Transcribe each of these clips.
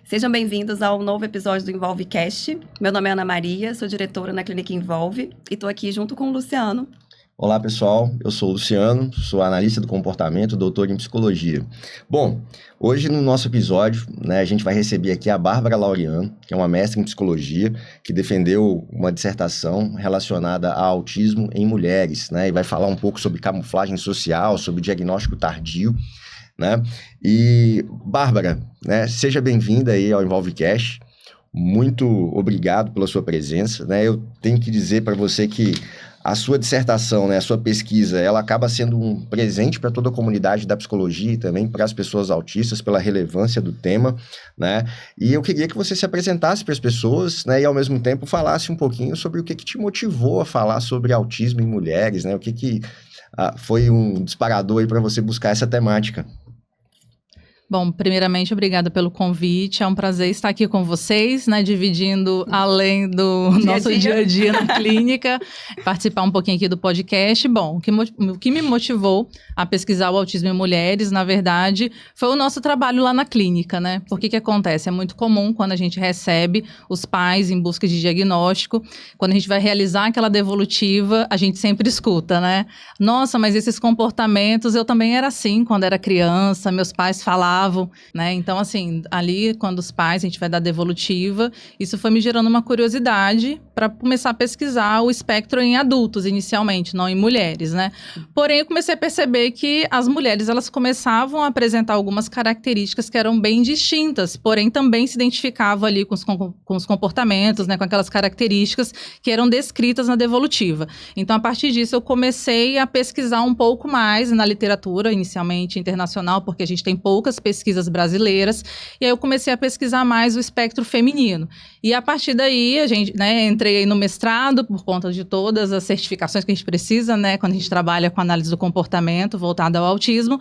Sejam bem-vindos ao novo episódio do EnvolveCast. Meu nome é Ana Maria, sou diretora na Clínica Envolve e estou aqui junto com o Luciano. Olá pessoal, eu sou o Luciano, sou analista do comportamento, doutor em psicologia. Bom, hoje no nosso episódio, a gente vai receber aqui a Bárbara Laureano, que é uma mestre em psicologia, que defendeu uma dissertação relacionada a autismo em mulheres, e vai falar um pouco sobre camuflagem social, sobre diagnóstico tardio, E, Bárbara, seja bem-vinda aí ao EnvolveCast. Muito obrigado pela sua presença, Eu tenho que dizer para você que a sua dissertação, a sua pesquisa, ela acaba sendo um presente para toda a comunidade da psicologia e também para as pessoas autistas, pela relevância do tema, E eu queria que você se apresentasse para as pessoas, e ao mesmo tempo falasse um pouquinho sobre o que te motivou a falar sobre autismo em mulheres, O que foi um disparador aí para você buscar essa temática. Bom, primeiramente, obrigada pelo convite. É um prazer estar aqui com vocês, dividindo além do nosso dia a dia na clínica, participar um pouquinho aqui do podcast. Bom, o que me motivou a pesquisar o autismo em mulheres, na verdade, foi o nosso trabalho lá na clínica, Porque que acontece? É muito comum quando a gente recebe os pais em busca de diagnóstico, quando a gente vai realizar aquela devolutiva, a gente sempre escuta, Nossa, mas esses comportamentos, eu também era assim quando era criança, meus pais falavam, Então, assim, ali, quando os pais, a gente vai dar devolutiva, isso foi me gerando uma curiosidade para começar a pesquisar o espectro em adultos, inicialmente, não em mulheres, Porém, eu comecei a perceber que as mulheres, elas começavam a apresentar algumas características que eram bem distintas, porém, também se identificavam ali com os comportamentos, com aquelas características que eram descritas na devolutiva. Então, a partir disso, eu comecei a pesquisar um pouco mais na literatura, inicialmente internacional, porque a gente tem poucas pesquisas brasileiras, e aí eu comecei a pesquisar mais o espectro feminino. E a partir daí, a gente, entrei aí no mestrado, por conta de todas as certificações que a gente precisa, quando a gente trabalha com análise do comportamento voltada ao autismo.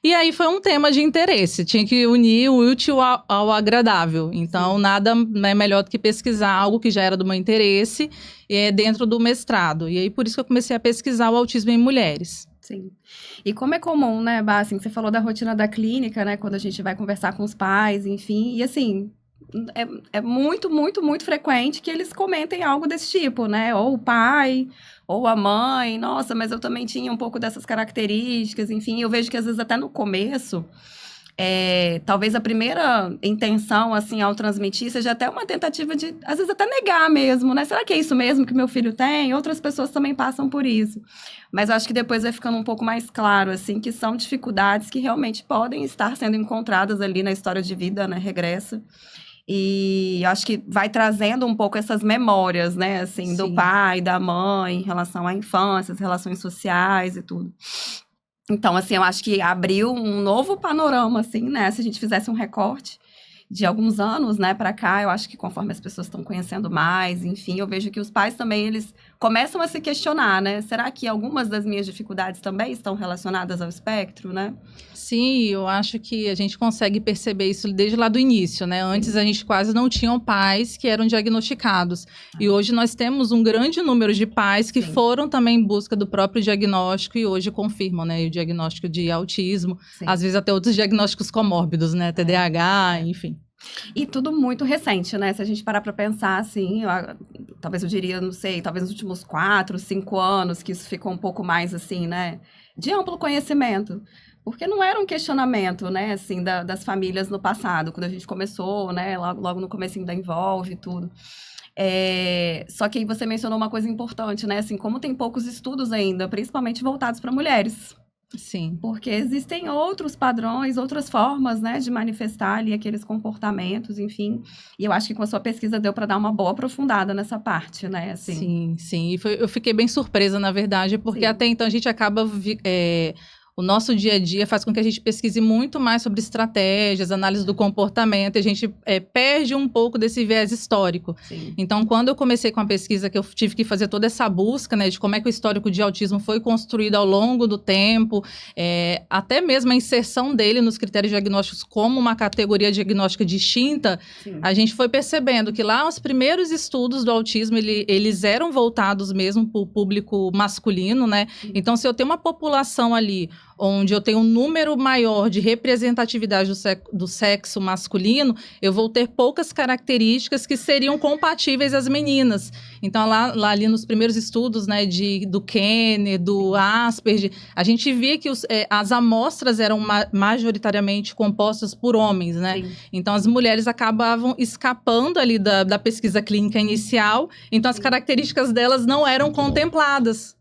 E aí foi um tema de interesse, tinha que unir o útil ao agradável. Então, nada é melhor do que pesquisar algo que já era do meu interesse dentro do mestrado. E aí, por isso que eu comecei a pesquisar o autismo em mulheres. Sim. E como é comum, Bá, assim, você falou da rotina da clínica, quando a gente vai conversar com os pais, enfim, e assim, é muito, muito, muito frequente que eles comentem algo desse tipo, ou o pai, ou a mãe, nossa, mas eu também tinha um pouco dessas características, enfim, eu vejo que às vezes até no começo, talvez a primeira intenção, assim, ao transmitir, seja até uma tentativa de, às vezes, até negar mesmo, Será que é isso mesmo que meu filho tem? Outras pessoas também passam por isso. Mas eu acho que depois vai ficando um pouco mais claro, assim, que são dificuldades que realmente podem estar sendo encontradas ali na história de vida, regressa. E eu acho que vai trazendo um pouco essas memórias, assim, do pai, da mãe, em relação à infância, as relações sociais e tudo. Então, assim, eu acho que abriu um novo panorama, assim, Se a gente fizesse um recorte de alguns anos, para cá, eu acho que conforme as pessoas estão conhecendo mais, enfim, eu vejo que os pais também, eles começam a se questionar, Será que algumas das minhas dificuldades também estão relacionadas ao espectro, Sim, eu acho que a gente consegue perceber isso desde lá do início, Antes a gente quase não tinha pais que eram diagnosticados. E hoje nós temos um grande número de pais que foram também em busca do próprio diagnóstico e hoje confirmam, o diagnóstico de autismo. Sim. Às vezes até outros diagnósticos comórbidos, TDAH, enfim. E tudo muito recente, Se a gente parar para pensar, assim, talvez eu diria, não sei, talvez nos últimos 4, 5 anos, que isso ficou um pouco mais, assim, de amplo conhecimento. Porque não era um questionamento, assim, das famílias no passado, quando a gente começou, logo no comecinho da Envolve e tudo. Só que aí você mencionou uma coisa importante, Assim, como tem poucos estudos ainda, principalmente voltados para mulheres. Sim. Porque existem outros padrões, outras formas, de manifestar ali aqueles comportamentos, enfim. E eu acho que com a sua pesquisa deu para dar uma boa aprofundada nessa parte, Assim. Sim. E eu fiquei bem surpresa, na verdade, porque até então a gente acaba... O nosso dia a dia faz com que a gente pesquise muito mais sobre estratégias, análise do comportamento, e a gente perde um pouco desse viés histórico. Sim. Então, quando eu comecei com a pesquisa, que eu tive que fazer toda essa busca, de como é que o histórico de autismo foi construído ao longo do tempo, até mesmo a inserção dele nos critérios diagnósticos como uma categoria diagnóstica distinta, sim, a gente foi percebendo que lá os primeiros estudos do autismo, eles eram voltados mesmo para o público masculino, Sim. Então, se eu tenho uma população ali onde eu tenho um número maior de representatividade do sexo masculino, eu vou ter poucas características que seriam compatíveis às meninas. Então, lá ali nos primeiros estudos, né, do Kenner, do Asperger, a gente via que as amostras eram majoritariamente compostas por homens, né? Sim. Então, as mulheres acabavam escapando ali da pesquisa clínica inicial, então as características delas não eram contempladas.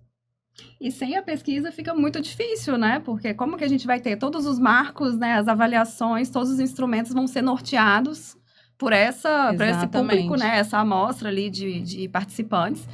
E sem a pesquisa fica muito difícil, né? Porque como que a gente vai ter todos os marcos, né? As avaliações, todos os instrumentos vão ser norteados por esse público, né? Essa amostra ali de participantes.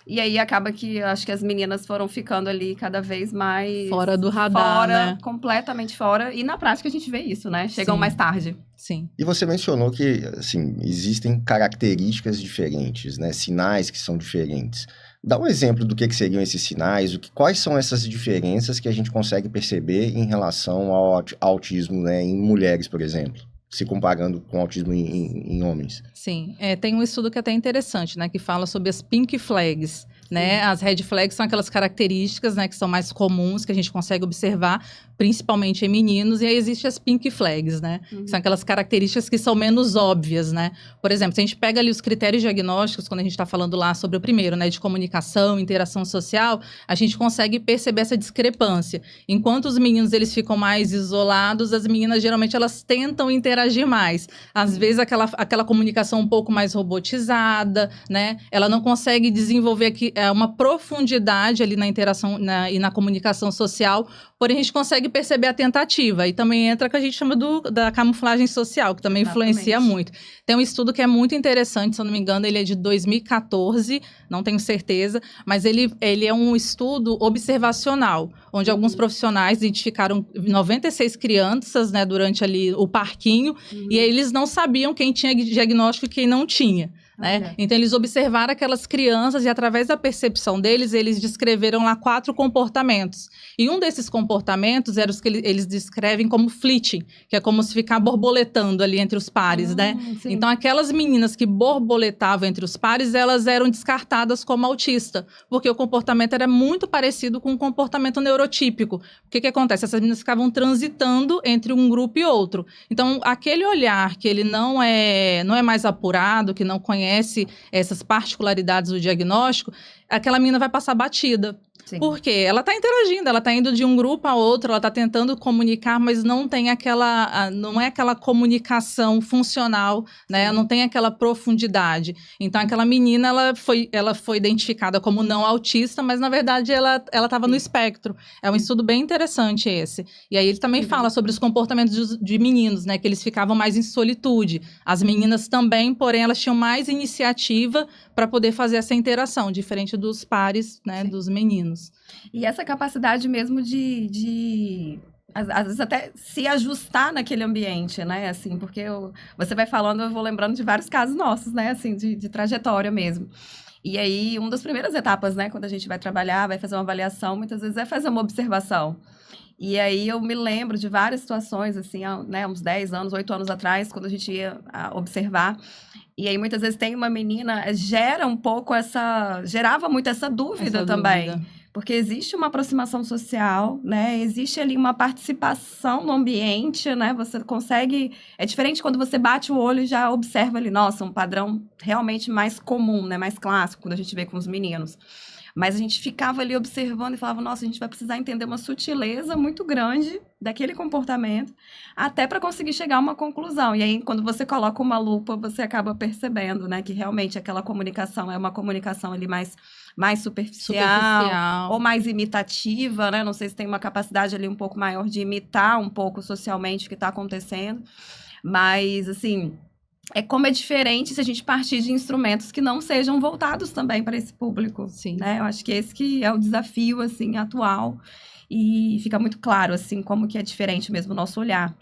E aí acaba que eu acho que as meninas foram ficando ali cada vez mais... Fora do radar, né? Completamente fora. E na prática a gente vê isso, né? Chegam mais tarde. Sim. E você mencionou que, assim, existem características diferentes, né? Sinais que são diferentes. Dá um exemplo do que seriam esses sinais, quais são essas diferenças que a gente consegue perceber em relação ao autismo, né, em mulheres, por exemplo, se comparando com autismo em homens. Sim, tem um estudo que é até interessante, né, que fala sobre as pink flags, né? As red flags são aquelas características, né, que são mais comuns, que a gente consegue observar, principalmente em meninos, e aí existem as pink flags, né? Que são aquelas características que são menos óbvias, né? Por exemplo, se a gente pega ali os critérios diagnósticos, quando a gente está falando lá sobre o primeiro, né, de comunicação, interação social, a gente consegue perceber essa discrepância. Enquanto os meninos, eles ficam mais isolados, as meninas, geralmente, elas tentam interagir mais. Às vezes, aquela comunicação um pouco mais robotizada, né? Ela não consegue desenvolver uma profundidade ali na interação e na comunicação social, porém a gente consegue perceber a tentativa. E também entra o que a gente chama da camuflagem social, que também influencia muito. Tem um estudo que é muito interessante, se eu não me engano, ele é de 2014, não tenho certeza, mas ele é um estudo observacional, onde alguns profissionais identificaram 96 crianças, né, durante ali o parquinho, e aí eles não sabiam quem tinha diagnóstico e quem não tinha. Né? Então, eles observaram aquelas crianças e, através da percepção deles, eles descreveram lá 4 comportamentos. E um desses comportamentos era os que eles descrevem como fleeting, que é como se ficar borboletando ali entre os pares, né? Sim. Então, aquelas meninas que borboletavam entre os pares, elas eram descartadas como autista, porque o comportamento era muito parecido com o comportamento neurotípico. O que acontece? Essas meninas ficavam transitando entre um grupo e outro. Então, aquele olhar que ele não é mais apurado, que não conhece essas particularidades do diagnóstico, aquela menina vai passar batida. Sim. Porque ela está interagindo, ela está indo de um grupo a outro, ela está tentando comunicar, mas não tem não é aquela comunicação funcional, né? Não tem aquela profundidade. Então, aquela menina, ela foi identificada como não autista, mas, na verdade, ela estava no espectro. É um estudo bem interessante esse. E aí, ele também fala sobre os comportamentos de meninos, né? Que eles ficavam mais em solitude. As meninas também, porém, elas tinham mais iniciativa para poder fazer essa interação, diferente dos pares, né? Dos meninos. E essa capacidade mesmo de às vezes até se ajustar naquele ambiente, né? Assim, porque você vai falando, eu vou lembrando de vários casos nossos, né? Assim, de trajetória mesmo. E aí, uma das primeiras etapas, né? Quando a gente vai trabalhar, vai fazer uma avaliação, muitas vezes é fazer uma observação. E aí, eu me lembro de várias situações, assim, né? Uns 10 anos, 8 anos atrás, quando a gente ia observar. E aí, muitas vezes, tem uma menina, gerava muito essa dúvida também. Porque existe uma aproximação social, né? Existe ali uma participação no ambiente, né? Você consegue... É diferente quando você bate o olho e já observa ali, nossa, um padrão realmente mais comum, né? Mais clássico, quando a gente vê com os meninos. Mas a gente ficava ali observando e falava, nossa, a gente vai precisar entender uma sutileza muito grande daquele comportamento, até para conseguir chegar a uma conclusão. E aí, quando você coloca uma lupa, você acaba percebendo, né? Que realmente aquela comunicação é uma comunicação ali mais superficial ou mais imitativa, né? Não sei se tem uma capacidade ali um pouco maior de imitar um pouco socialmente o que está acontecendo. Mas, assim, como é diferente se a gente partir de instrumentos que não sejam voltados também para esse público. Sim. Né? Eu acho que esse que é o desafio, assim, atual. E fica muito claro, assim, como que é diferente mesmo o nosso olhar.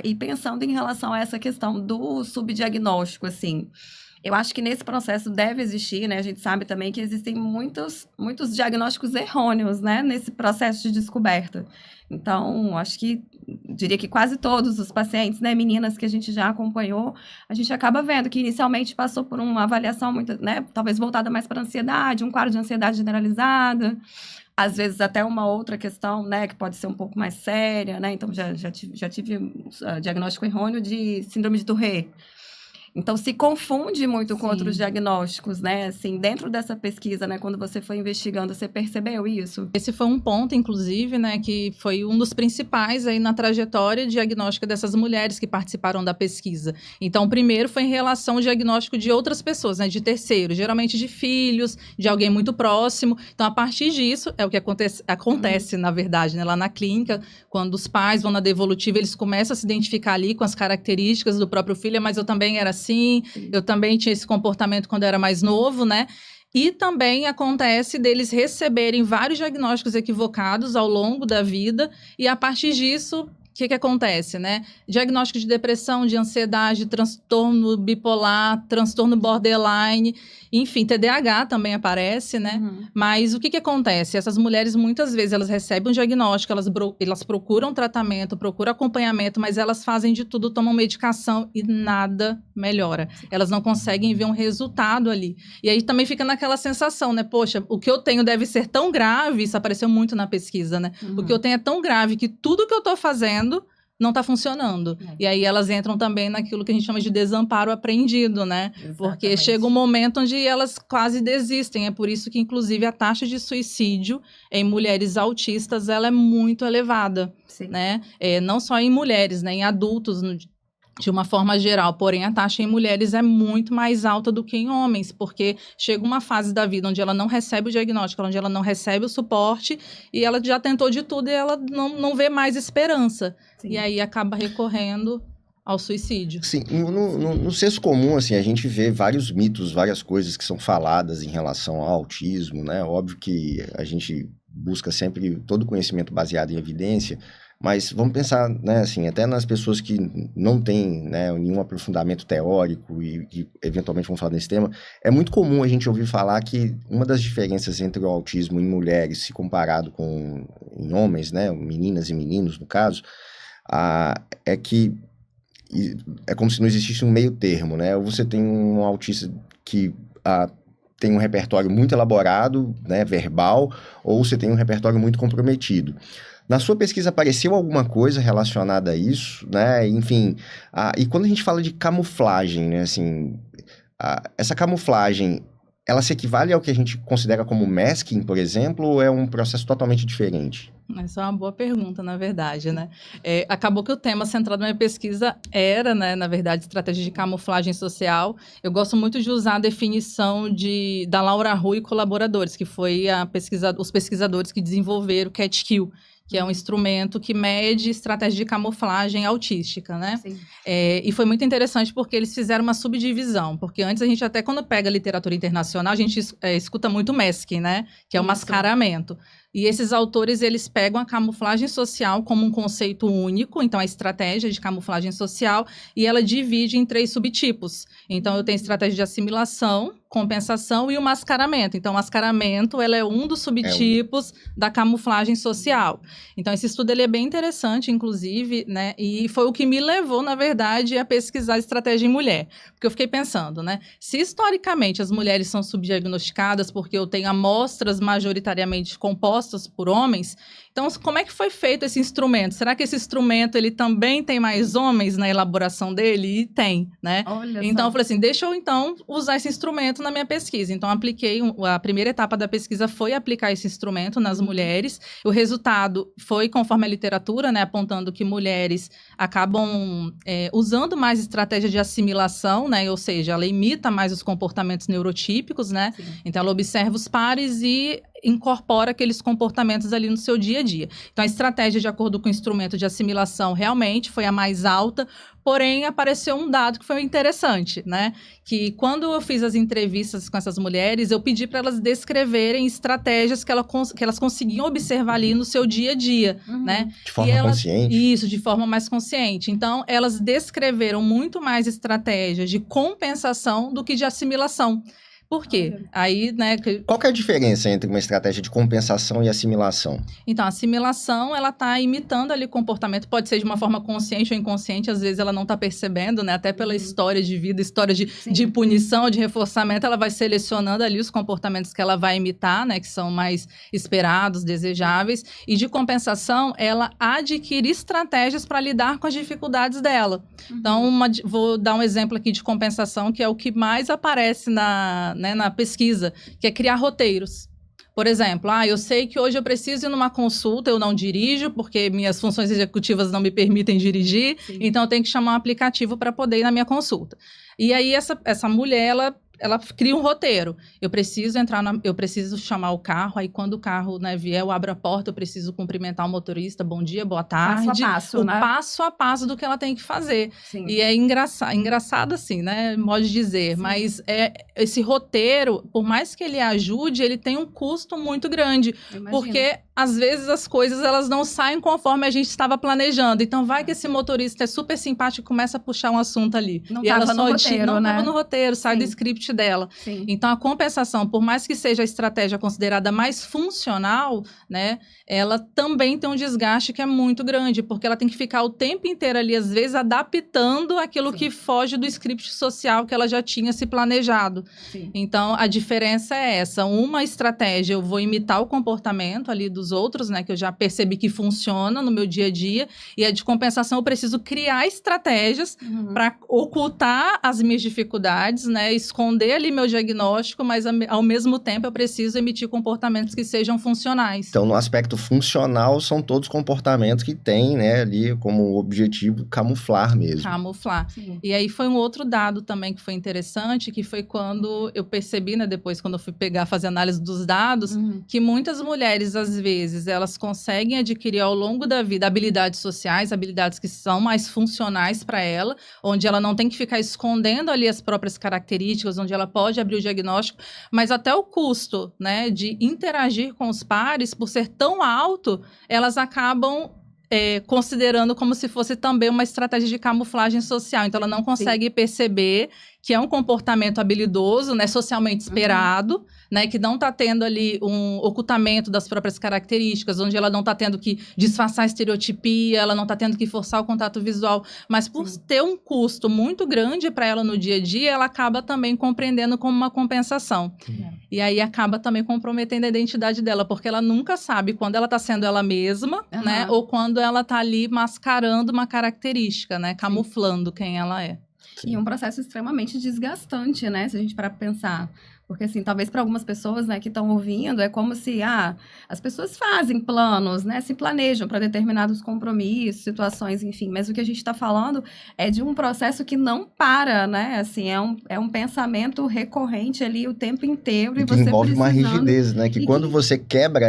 E pensando em relação a essa questão do subdiagnóstico, assim... Eu acho que nesse processo deve existir, né? A gente sabe também que existem muitos diagnósticos errôneos, né? Nesse processo de descoberta. Então, acho que, diria que quase todos os pacientes, né? Meninas que a gente já acompanhou, a gente acaba vendo que inicialmente passou por uma avaliação muito, né? Talvez voltada mais para ansiedade, um quadro de ansiedade generalizada. Às vezes até uma outra questão, né, que pode ser um pouco mais séria, né? Então, já tive diagnóstico errôneo de síndrome de Tourette. Então, se confunde muito com outros diagnósticos, né? Assim, dentro dessa pesquisa, né? Quando você foi investigando, você percebeu isso? Esse foi um ponto, inclusive, né? Que foi um dos principais aí na trajetória diagnóstica dessas mulheres que participaram da pesquisa. Então, o primeiro foi em relação ao diagnóstico de outras pessoas, né? De terceiros, geralmente de filhos, de alguém muito próximo. Então, a partir disso, é o que acontece na verdade, né? Lá na clínica, quando os pais vão na devolutiva, eles começam a se identificar ali com as características do próprio filho, mas eu também era assim, eu também tinha esse comportamento quando eu era mais novo, né? E também acontece deles receberem vários diagnósticos equivocados ao longo da vida e a partir disso, o que acontece, né? Diagnóstico de depressão, de ansiedade, transtorno bipolar, transtorno borderline, enfim, TDAH também aparece, né? Mas o que acontece? Essas mulheres, muitas vezes, elas recebem um diagnóstico, elas procuram tratamento, procuram acompanhamento, mas elas fazem de tudo, tomam medicação e nada melhora. Elas não conseguem ver um resultado ali. E aí também fica naquela sensação, né? Poxa, o que eu tenho deve ser tão grave, isso apareceu muito na pesquisa, né? O que eu tenho é tão grave que tudo que eu tô fazendo não está funcionando. E aí elas entram também naquilo que a gente chama de desamparo aprendido, né? Exatamente. Porque chega um momento onde elas quase desistem. É por isso que, inclusive, a taxa de suicídio em mulheres autistas, ela é muito elevada, né? Não só em mulheres, né? Em adultos, de uma forma geral, porém a taxa em mulheres é muito mais alta do que em homens, porque chega uma fase da vida onde ela não recebe o diagnóstico, onde ela não recebe o suporte e ela já tentou de tudo e ela não vê mais esperança. Sim. E aí acaba recorrendo ao suicídio. Sim, no senso comum, assim, a gente vê vários mitos, várias coisas que são faladas em relação ao autismo, né? Óbvio que a gente busca sempre todo conhecimento baseado em evidência, mas vamos pensar, né, assim, até nas pessoas que não têm, né, nenhum aprofundamento teórico e eventualmente vão falar desse tema, é muito comum a gente ouvir falar que uma das diferenças entre o autismo em mulheres, se comparado com em homens, né, meninas e meninos, no caso, é que é como se não existisse um meio termo, né? Ou você tem um autista que tem um repertório muito elaborado, né, verbal, ou você tem um repertório muito comprometido. Na sua pesquisa apareceu alguma coisa relacionada a isso, né? Enfim, e quando a gente fala de camuflagem, né, assim, essa camuflagem, ela se equivale ao que a gente considera como masking, por exemplo, ou é um processo totalmente diferente? Essa é uma boa pergunta, na verdade, né? Acabou que o tema central da minha pesquisa era, né, na verdade, estratégia de camuflagem social. Eu gosto muito de usar a definição da Laura Hu e colaboradores, que foi os pesquisadores que desenvolveram o CAT-Q, que é um instrumento que mede estratégia de camuflagem autística, né? Sim. E foi muito interessante porque eles fizeram uma subdivisão, porque antes a gente até quando pega literatura internacional, a gente escuta muito masking, né? Que é o mascaramento. E esses autores, eles pegam a camuflagem social como um conceito único, então a estratégia de camuflagem social, e ela divide em 3 subtipos. Então, eu tenho estratégia de assimilação, compensação e o mascaramento. Então, o mascaramento, ela é um dos subtipos da camuflagem social. Então, esse estudo, ele é bem interessante, inclusive, né? E foi o que me levou, na verdade, a pesquisar estratégia em mulher. Porque eu fiquei pensando, né? Se historicamente as mulheres são subdiagnosticadas porque eu tenho amostras majoritariamente compostas por homens, então como é que foi feito esse instrumento? Será que esse instrumento ele também tem mais homens na elaboração dele? E tem, né? Olha então só. eu falei assim, deixa eu então usar esse instrumento na minha pesquisa. Então apliquei, a primeira etapa da pesquisa foi aplicar esse instrumento nas mulheres. O resultado foi conforme a literatura, né, apontando que mulheres acabam usando mais estratégia de assimilação, né? Ou seja, ela imita mais os comportamentos neurotípicos, né? Sim. Então ela observa os pares e incorpora aqueles comportamentos ali no seu dia a dia. Então, a estratégia, de acordo com o instrumento de assimilação, realmente foi a mais alta, Porém, apareceu um dado que foi interessante, né? Que quando eu fiz as entrevistas com essas mulheres, eu pedi para elas descreverem estratégias que elas conseguiam observar ali no seu dia a dia, né? De forma consciente? Isso, de forma mais consciente. Então, elas descreveram muito mais estratégias de compensação do que de assimilação. Por quê? Olha. Aí, né... Qual que é a diferença entre uma estratégia de compensação e assimilação? Então, a assimilação, ela tá imitando ali o comportamento, pode ser de uma forma consciente ou inconsciente, às vezes ela não tá percebendo, né? Até pela história de vida, história de punição, de reforçamento, ela vai selecionando ali os comportamentos que ela vai imitar, né? Que são mais esperados, desejáveis. E de compensação, ela adquire estratégias para lidar com as dificuldades dela. Então, vou dar um exemplo aqui de compensação, que é o que mais aparece na pesquisa, que é criar roteiros. Por exemplo, eu sei que hoje eu preciso ir numa consulta, eu não dirijo, porque minhas funções executivas não me permitem dirigir, então eu tenho que chamar um aplicativo para poder ir na minha consulta. E aí, essa mulher, ela cria um roteiro. Eu preciso chamar o carro, aí quando o carro, né, vier, eu abro a porta, eu preciso cumprimentar o motorista, bom dia, boa tarde. Passo a passo, né? Passo a passo do que ela tem que fazer. Sim. E é engraçado assim, né, modo de dizer, Sim. mas esse roteiro, por mais que ele ajude, ele tem um custo muito grande, porque às vezes as coisas elas não saem conforme a gente estava planejando. Então vai que esse motorista é super simpático e começa a puxar um assunto ali. Não e ela tava no roteiro, não né? estava no roteiro, sai Sim. do script dela. Sim. Então, a compensação, por mais que seja a estratégia considerada mais funcional, né, ela também tem um desgaste que é muito grande, porque ela tem que ficar o tempo inteiro ali, às vezes, adaptando aquilo que foge do script social que ela já tinha se planejado. Sim. Então, a diferença é essa. Uma estratégia, eu vou imitar o comportamento ali dos outros, né, que eu já percebi que funciona no meu dia a dia, e a de compensação, eu preciso criar estratégias para ocultar as minhas dificuldades, né, esconder ali meu diagnóstico, mas ao mesmo tempo eu preciso emitir comportamentos que sejam funcionais. Então, no aspecto funcional, são todos comportamentos que têm, né, ali como objetivo camuflar mesmo. Camuflar. Sim. E aí foi um outro dado também que foi interessante, que foi quando eu percebi, né, depois quando eu fui fazer análise dos dados, que muitas mulheres, às vezes, elas conseguem adquirir ao longo da vida habilidades sociais, habilidades que são mais funcionais para ela, onde ela não tem que ficar escondendo ali as próprias características, onde ela pode abrir o diagnóstico, mas até o custo, né, de interagir com os pares, por ser tão alto, elas acabam considerando como se fosse também uma estratégia de camuflagem social. Então, ela não consegue perceber que é um comportamento habilidoso, né, socialmente esperado, né, que não está tendo ali um ocultamento das próprias características, onde ela não está tendo que disfarçar a estereotipia, ela não está tendo que forçar o contato visual, mas por ter um custo muito grande para ela no dia a dia, ela acaba também compreendendo como uma compensação. E aí acaba também comprometendo a identidade dela, porque ela nunca sabe quando ela está sendo ela mesma, né, ou quando ela está ali mascarando uma característica, né, camuflando quem ela é. E um processo extremamente desgastante, né? Se a gente parar para pensar. Porque, assim, talvez para algumas pessoas, né, que estão ouvindo, é como se, as pessoas fazem planos, né? Se planejam para determinados compromissos, situações, enfim. Mas o que a gente está falando é de um processo que não para, né? Assim, é um pensamento recorrente ali o tempo inteiro. E que envolve uma rigidez, né? Que quando você quebra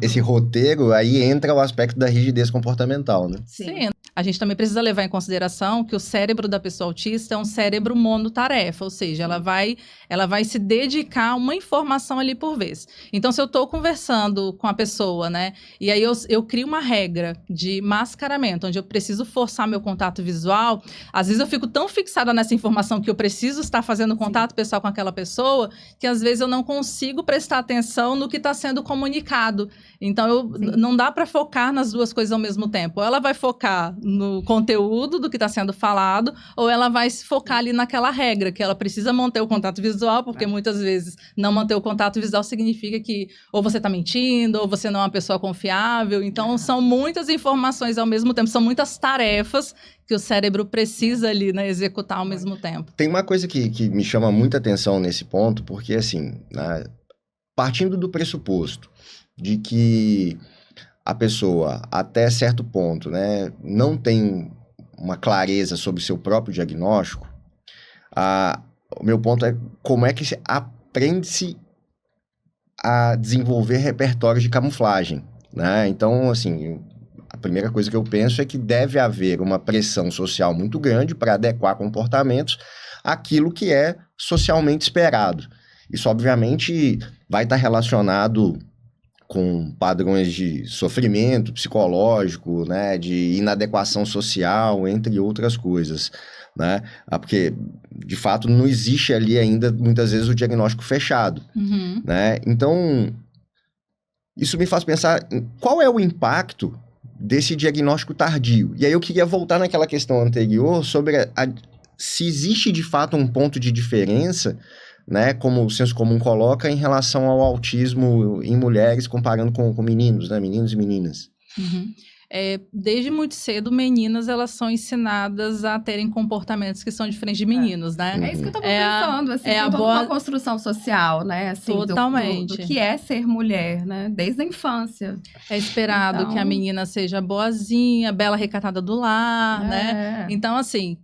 esse roteiro, aí entra o aspecto da rigidez comportamental, né? Sim. A gente também precisa levar em consideração que o cérebro da pessoa autista é um cérebro monotarefa, ou seja, ela vai se dedicar a uma informação ali por vez. Então, se eu estou conversando com a pessoa, né, e aí eu crio uma regra de mascaramento, onde eu preciso forçar meu contato visual, às vezes eu fico tão fixada nessa informação que eu preciso estar fazendo contato pessoal com aquela pessoa, que às vezes eu não consigo prestar atenção no que está sendo comunicado. Então, não dá para focar nas duas coisas ao mesmo tempo. Ou ela vai focar no conteúdo do que está sendo falado, ou ela vai se focar ali naquela regra, que ela precisa manter o contato visual, porque muitas vezes não manter o contato visual significa que ou você está mentindo, ou você não é uma pessoa confiável. Então, são muitas informações ao mesmo tempo, são muitas tarefas que o cérebro precisa ali, né, executar ao mesmo tempo. Tem uma coisa que me chama muita atenção nesse ponto, porque assim, né, partindo do pressuposto de que a pessoa, até certo ponto, né, não tem uma clareza sobre o seu próprio diagnóstico, o meu ponto é como é que se aprende-se a desenvolver repertórios de camuflagem, né? Então, assim, a primeira coisa que eu penso é que deve haver uma pressão social muito grande para adequar comportamentos àquilo que é socialmente esperado. Isso, obviamente, vai estar relacionado com padrões de sofrimento psicológico, né, de inadequação social, entre outras coisas, né? Porque, de fato, não existe ali ainda, muitas vezes, o diagnóstico fechado, né? Então, isso me faz pensar em qual é o impacto desse diagnóstico tardio. E aí eu queria voltar naquela questão anterior sobre se existe, de fato, um ponto de diferença, né, como o senso comum coloca, em relação ao autismo em mulheres, comparando com meninos, né, meninos e meninas. Desde muito cedo, meninas, elas são ensinadas a terem comportamentos que são diferentes de meninos, né? É isso que eu tava pensando, assim, tem toda uma construção social, né, assim, totalmente. Do que é ser mulher, né, desde a infância. É esperado que a menina seja boazinha, bela recatada do lar, né? Então, assim,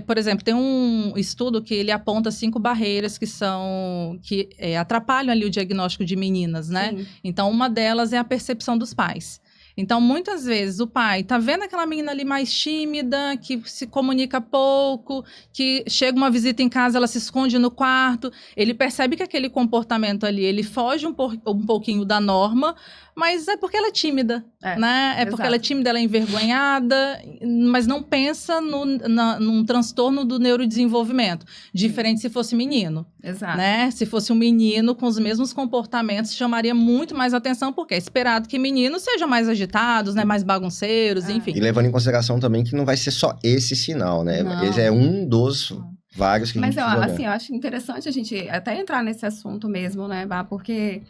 por exemplo, tem um estudo que ele aponta 5 barreiras que atrapalham ali o diagnóstico de meninas, né? Sim. Então, uma delas é a percepção dos pais. Então, muitas vezes, o pai tá vendo aquela menina ali mais tímida, que se comunica pouco, que chega uma visita em casa, ela se esconde no quarto, ele percebe que aquele comportamento ali, ele foge um pouquinho da norma, mas é porque ela é tímida, né? É porque ela é tímida, ela é envergonhada, mas não pensa num transtorno do neurodesenvolvimento, diferente se fosse menino. Exato. Né? Se fosse um menino com os mesmos comportamentos, chamaria muito mais atenção, porque é esperado que meninos sejam mais agitados, né? Mais bagunceiros, enfim. E levando em consideração também que não vai ser só esse sinal, né? Esse é um dos vários que a gente precisa assim, eu acho interessante a gente até entrar nesse assunto mesmo, né, Bá? Porque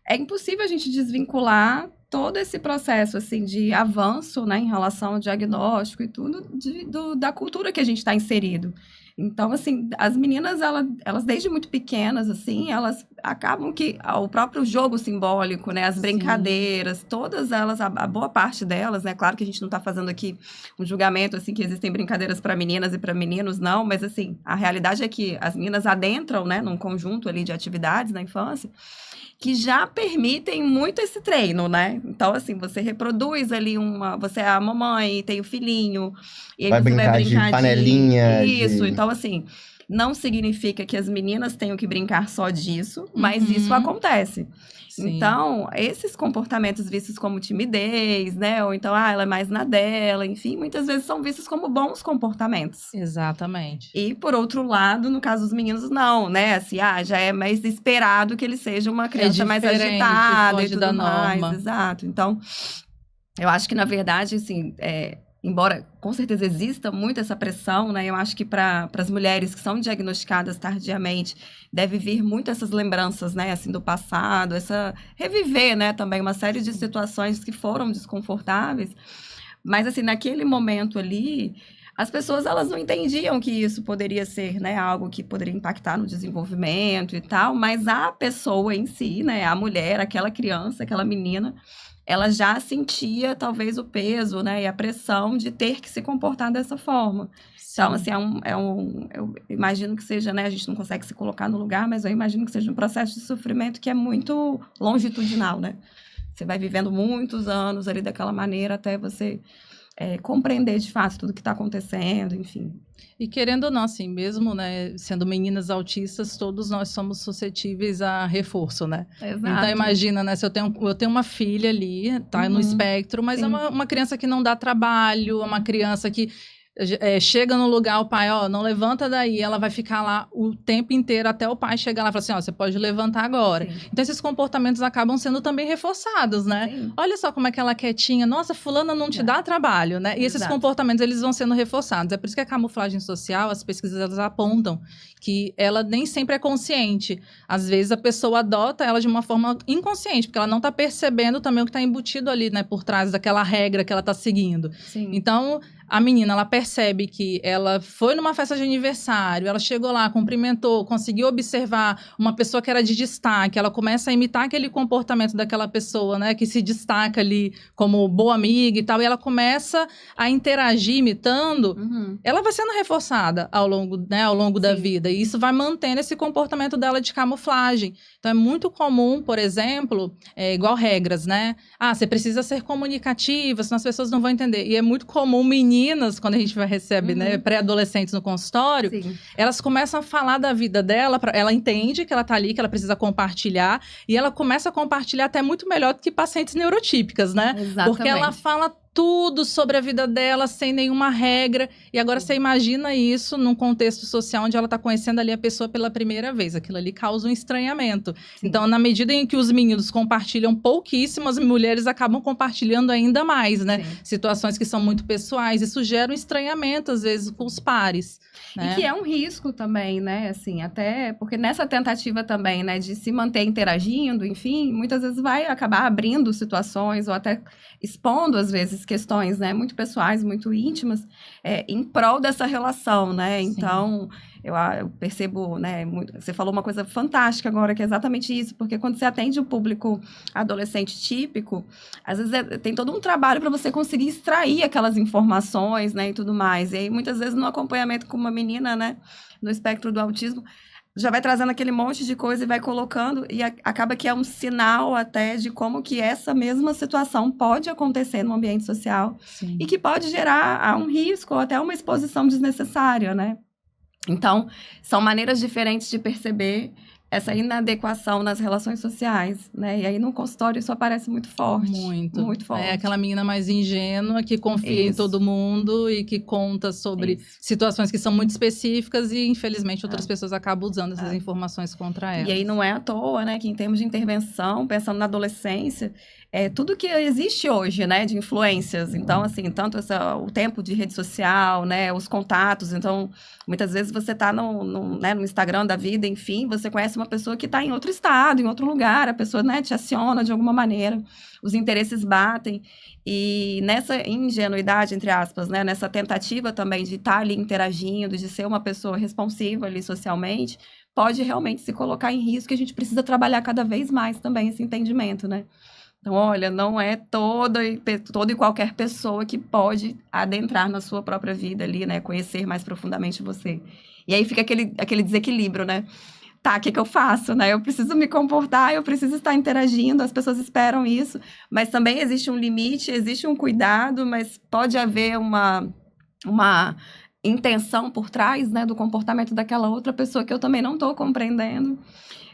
é impossível a gente desvincular todo esse processo, assim, de avanço, né, em relação ao diagnóstico e tudo, da cultura que a gente está inserido. Então, assim, as meninas, elas desde muito pequenas, assim, elas acabam que o próprio jogo simbólico, né, as brincadeiras, todas elas, a boa parte delas, né, claro que a gente não está fazendo aqui um julgamento, assim, que existem brincadeiras para meninas e para meninos, não, mas, assim, a realidade é que as meninas adentram, né, num conjunto ali de atividades na infância, que já permitem muito esse treino, né? Então, assim, você reproduz ali você é a mamãe, tem o filhinho, e aí você vai brincar de panelinha. Isso, então, assim, não significa que as meninas tenham que brincar só disso, mas isso acontece. Sim. Então, esses comportamentos vistos como timidez, né? Ou então, ela é mais na dela, enfim, muitas vezes são vistos como bons comportamentos. Exatamente. E, por outro lado, no caso dos meninos, não, né? Assim, já é mais esperado que ele seja uma criança mais agitada e tudo mais. Norma. Exato. Então, eu acho que, na verdade, assim, embora com certeza exista muito essa pressão, né? Eu acho que para as mulheres que são diagnosticadas tardiamente, deve vir muito essas lembranças, né? Assim, do passado, reviver, né? Também uma série de situações que foram desconfortáveis. Mas, assim, naquele momento ali, as pessoas, elas não entendiam que isso poderia ser, né? Algo que poderia impactar no desenvolvimento e tal. Mas a pessoa em si, né? A mulher, aquela criança, aquela menina, ela já sentia, talvez, o peso, né, e a pressão de ter que se comportar dessa forma. Sim. Então, assim, eu imagino que seja, né, a gente não consegue se colocar no lugar, mas eu imagino que seja um processo de sofrimento que é muito longitudinal, né? Você vai vivendo muitos anos ali daquela maneira até você compreender, de fato, tudo que está acontecendo, enfim. E querendo ou não, assim, mesmo, né, sendo meninas autistas, todos nós somos suscetíveis a reforço, né? Exato. Então, imagina, né, se eu tenho uma filha ali, tá no espectro, mas é uma criança que não dá trabalho, uma criança que chega no lugar, o pai, não levanta daí, ela vai ficar lá o tempo inteiro até o pai chegar lá e falar assim, você pode levantar agora. Sim. Então, esses comportamentos acabam sendo também reforçados, né? Sim. Olha só como é que ela é quietinha, nossa, fulana não te dá trabalho, né? E esses comportamentos, eles vão sendo reforçados. É por isso que a camuflagem social, as pesquisas, elas apontam que ela nem sempre é consciente. Às vezes, a pessoa adota ela de uma forma inconsciente, porque ela não está percebendo também o que está embutido ali, né, por trás daquela regra que ela está seguindo. Sim. Então, a menina, ela percebe que ela foi numa festa de aniversário, ela chegou lá, cumprimentou, conseguiu observar uma pessoa que era de destaque, ela começa a imitar aquele comportamento daquela pessoa, né, que se destaca ali como boa amiga e tal, e ela começa a interagir imitando, ela vai sendo reforçada ao longo da vida, e isso vai mantendo esse comportamento dela de camuflagem. Então, é muito comum, por exemplo, igual regras, né? Você precisa ser comunicativa, senão as pessoas não vão entender. E é muito comum meninas, quando a gente recebe, né, pré-adolescentes no consultório, elas começam a falar da vida dela, ela entende que ela tá ali, que ela precisa compartilhar, e ela começa a compartilhar até muito melhor do que pacientes neurotípicas, né? Exatamente. Porque ela fala tudo sobre a vida dela, sem nenhuma regra. E agora você imagina isso num contexto social onde ela está conhecendo ali a pessoa pela primeira vez. Aquilo ali causa um estranhamento. Sim. Então, na medida em que os meninos compartilham pouquíssimo, as mulheres acabam compartilhando ainda mais, né? Sim. Situações que são muito pessoais. Isso gera um estranhamento, às vezes, com os pares. Né? E que é um risco também, né? Assim, até porque nessa tentativa também, né, de se manter interagindo, enfim, muitas vezes vai acabar abrindo situações ou até expondo, às vezes, questões, né, muito pessoais, muito íntimas, em prol dessa relação, né? Sim. Então, eu percebo, né, você falou uma coisa fantástica agora, que é exatamente isso, porque quando você atende o público adolescente típico, às vezes tem todo um trabalho para você conseguir extrair aquelas informações, né, e tudo mais. E aí, muitas vezes, no acompanhamento com uma menina, né, no espectro do autismo, já vai trazendo aquele monte de coisa e vai colocando, e acaba que é um sinal até de como que essa mesma situação pode acontecer no ambiente social. Sim. E que pode gerar um risco ou até uma exposição desnecessária, né? Então, são maneiras diferentes de perceber essa inadequação nas relações sociais, né? E aí, no consultório, isso aparece muito forte. Muito forte. É aquela menina mais ingênua que confia em todo mundo e que conta sobre situações que são muito específicas e, infelizmente, outras pessoas acabam usando essas informações contra ela. E aí, não é à toa, né? Que em termos de intervenção, pensando na adolescência, tudo que existe hoje, né, de influências. Então, assim, tanto o tempo de rede social, né, os contatos. Então, muitas vezes você está no Instagram da vida, enfim, você conhece uma pessoa que está em outro estado, em outro lugar, a pessoa, né, te aciona de alguma maneira, os interesses batem. E nessa ingenuidade, entre aspas, né, nessa tentativa também de estar ali interagindo, de ser uma pessoa responsiva ali socialmente, pode realmente se colocar em risco, e a gente precisa trabalhar cada vez mais também esse entendimento, né? Então, olha, não é toda e qualquer pessoa que pode adentrar na sua própria vida ali, né? Conhecer mais profundamente você. E aí fica aquele desequilíbrio, né? Tá, o que eu faço, né? Eu preciso me comportar, eu preciso estar interagindo, as pessoas esperam isso. Mas também existe um limite, existe um cuidado, mas pode haver uma intenção por trás, né? Do comportamento daquela outra pessoa que eu também não estou compreendendo.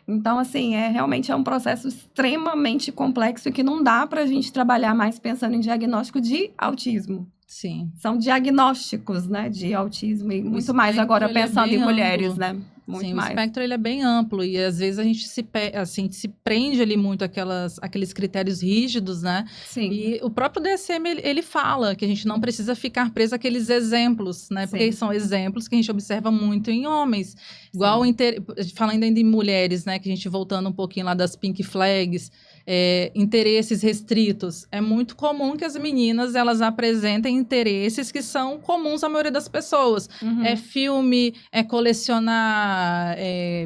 Então, assim, realmente é um processo extremamente complexo e que não dá para a gente trabalhar mais pensando em diagnóstico de autismo. Sim. São diagnósticos, né, de autismo e muito mais agora pensando em mulheres, né? Muito mais. O espectro ele é bem amplo e às vezes a gente se prende ali muito aqueles critérios rígidos, né? Sim. E o próprio DSM, ele fala que a gente não precisa ficar preso àqueles exemplos, né? Porque são exemplos que a gente observa muito em homens. Igual, falando ainda em mulheres, né? Que a gente voltando um pouquinho lá das pink flags, interesses restritos. É muito comum que as meninas, elas apresentem interesses que são comuns à maioria das pessoas. Uhum. É filme, é colecionar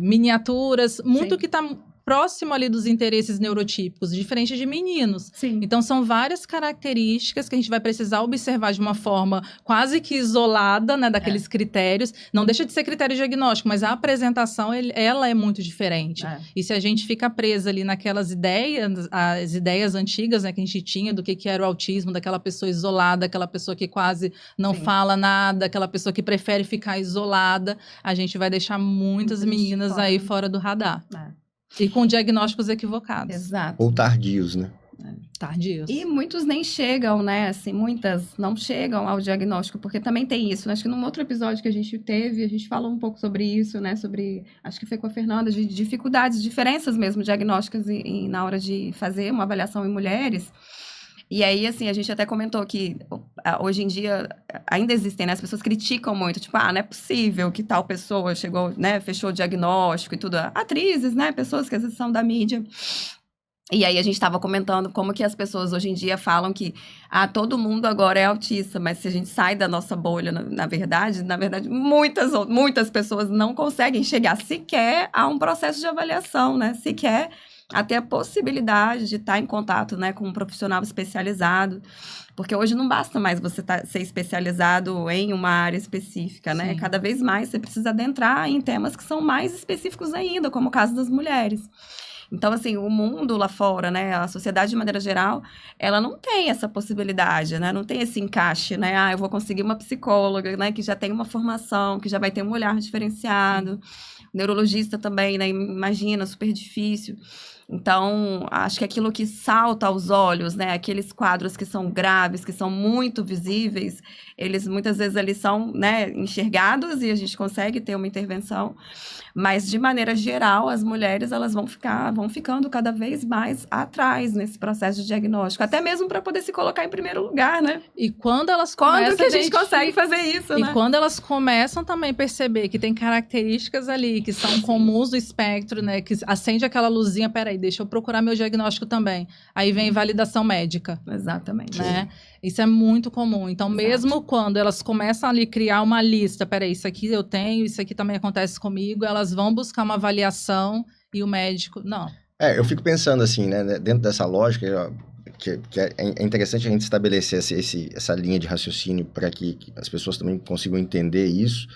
miniaturas, muito que está próximo ali dos interesses neurotípicos, diferente de meninos. Sim. Então, são várias características que a gente vai precisar observar de uma forma quase que isolada, né, daqueles critérios. Não deixa de ser critério diagnóstico, mas a apresentação, ela é muito diferente. E se a gente fica presa ali naquelas ideias, as ideias antigas, né, que a gente tinha do que era o autismo, daquela pessoa isolada, aquela pessoa que quase não fala nada, aquela pessoa que prefere ficar isolada, a gente vai deixar muitas meninas aí fora do radar. E com diagnósticos equivocados. Exato. Ou tardios, né? Tardios. E muitos nem chegam, né? Assim, muitas não chegam ao diagnóstico, porque também tem isso. Acho que num outro episódio que a gente teve, a gente falou um pouco sobre isso, né? Sobre, acho que foi com a Fernanda, de dificuldades, diferenças mesmo diagnósticas na hora de fazer uma avaliação em mulheres. E aí, assim, a gente até comentou que hoje em dia ainda existem, né? As pessoas criticam muito, tipo, não é possível que tal pessoa chegou, né? Fechou o diagnóstico e tudo. Atrizes, né? Pessoas que às vezes são da mídia. E aí a gente estava comentando como que as pessoas hoje em dia falam que todo mundo agora é autista, mas se a gente sai da nossa bolha, na verdade, muitas pessoas não conseguem chegar sequer a um processo de avaliação, né? Sequer a ter a possibilidade de estar em contato, né, com um profissional especializado. Porque hoje não basta mais você ser especializado em uma área específica, né? Sim. Cada vez mais você precisa adentrar em temas que são mais específicos ainda, como o caso das mulheres. Então, assim, o mundo lá fora, né, a sociedade de maneira geral, ela não tem essa possibilidade, né, não tem esse encaixe, né, eu vou conseguir uma psicóloga, né, que já tem uma formação, que já vai ter um olhar diferenciado, neurologista também, né, imagina, super difícil. Então, acho que aquilo que salta aos olhos, né, aqueles quadros que são graves, que são muito visíveis, eles muitas vezes ali são, né, enxergados e a gente consegue ter uma intervenção, mas de maneira geral, as mulheres elas vão ficando cada vez mais atrás nesse processo de diagnóstico, até mesmo para poder se colocar em primeiro lugar, né? E quando elas começam... Quando que a gente consegue fazer isso, né? E quando elas começam também a perceber que tem características ali que são comuns do espectro, né? Que acende aquela luzinha, peraí, deixa eu procurar meu diagnóstico também. Aí vem validação médica. Exatamente. Né? Isso é muito comum. Então, mesmo quando elas começam ali a criar uma lista, peraí, isso aqui eu tenho, isso aqui também acontece comigo, elas vão buscar uma avaliação e o médico, não. Eu fico pensando assim, né, dentro dessa lógica, que é interessante a gente estabelecer essa linha de raciocínio para que as pessoas também consigam entender isso,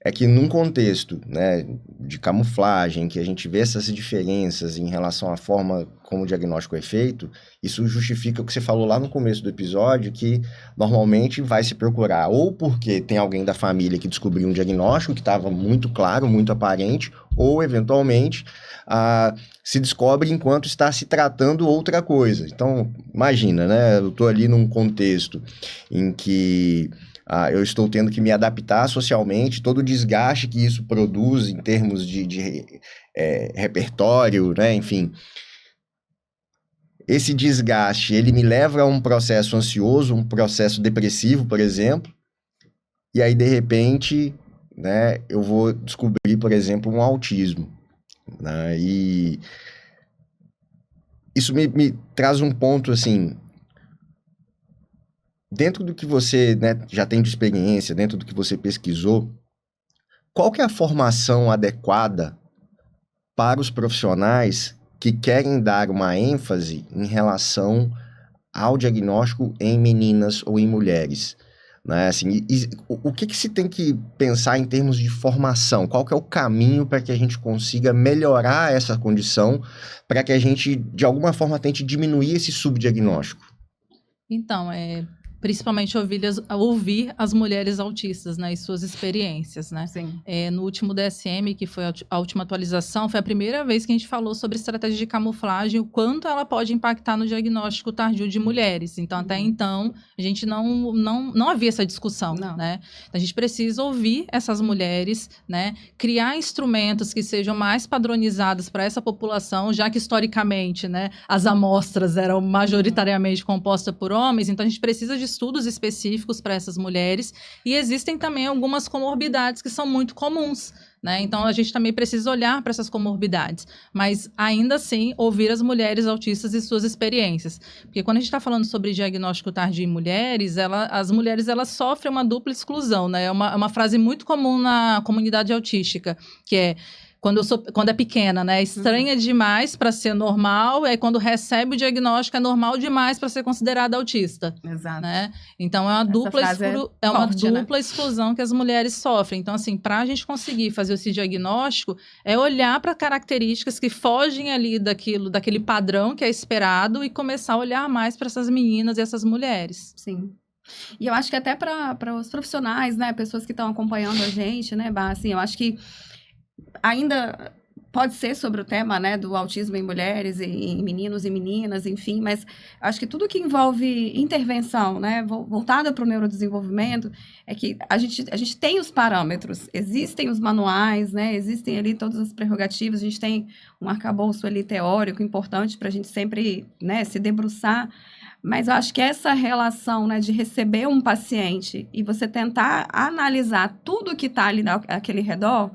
é que num contexto, né, de camuflagem, que a gente vê essas diferenças em relação à forma como o diagnóstico é feito, isso justifica o que você falou lá no começo do episódio, que normalmente vai se procurar ou porque tem alguém da família que descobriu um diagnóstico que estava muito claro, muito aparente, ou eventualmente se descobre enquanto está se tratando outra coisa. Então, imagina, né, eu estou ali num contexto em que eu estou tendo que me adaptar socialmente, todo o desgaste que isso produz em termos de repertório, né? Enfim. Esse desgaste, ele me leva a um processo ansioso, um processo depressivo, por exemplo, e aí, de repente, né, eu vou descobrir, por exemplo, um autismo, né? E isso me traz um ponto, assim... Dentro do que você, né, já tem de experiência, dentro do que você pesquisou, qual que é a formação adequada para os profissionais que querem dar uma ênfase em relação ao diagnóstico em meninas ou em mulheres? Né? Assim, o que se tem que pensar em termos de formação? Qual que é o caminho para que a gente consiga melhorar essa condição, para que a gente, de alguma forma, tente diminuir esse subdiagnóstico? Então, principalmente ouvir as mulheres autistas, né, e suas experiências, né? Sim. No último DSM, que foi a última atualização, foi a primeira vez que a gente falou sobre estratégia de camuflagem, o quanto ela pode impactar no diagnóstico tardio de mulheres. Então, até então, a gente não havia essa discussão, né? Então, a gente precisa ouvir essas mulheres, né? Criar instrumentos que sejam mais padronizados para essa população, já que historicamente, né, as amostras eram majoritariamente compostas por homens, então a gente precisa de estudos específicos para essas mulheres, e existem também algumas comorbidades que são muito comuns, né? Então, a gente também precisa olhar para essas comorbidades, mas ainda assim, ouvir as mulheres autistas e suas experiências. Porque quando a gente está falando sobre diagnóstico tardio em mulheres, as mulheres elas sofrem uma dupla exclusão, né? É uma frase muito comum na comunidade autística, que é quando é pequena, né? Estranha demais para ser normal, e aí quando recebe o diagnóstico é normal demais para ser considerada autista. Exato. Né? Então, é uma dupla exclusão que as mulheres sofrem. Então, assim, para a gente conseguir fazer esse diagnóstico, é olhar para características que fogem ali daquele padrão que é esperado e começar a olhar mais para essas meninas e essas mulheres. Sim. E eu acho que até para os profissionais, né? Pessoas que estão acompanhando a gente, né, Bá? Assim, eu acho que ainda pode ser sobre o tema, né, do autismo em mulheres, em meninos e meninas, enfim, mas acho que tudo que envolve intervenção, né, voltada para o neurodesenvolvimento, é que a gente tem os parâmetros, existem os manuais, né, existem ali todas as prerrogativas, a gente tem um arcabouço ali teórico importante para a gente sempre, né, se debruçar, mas eu acho que essa relação, né, de receber um paciente e você tentar analisar tudo que está ali naquele redor,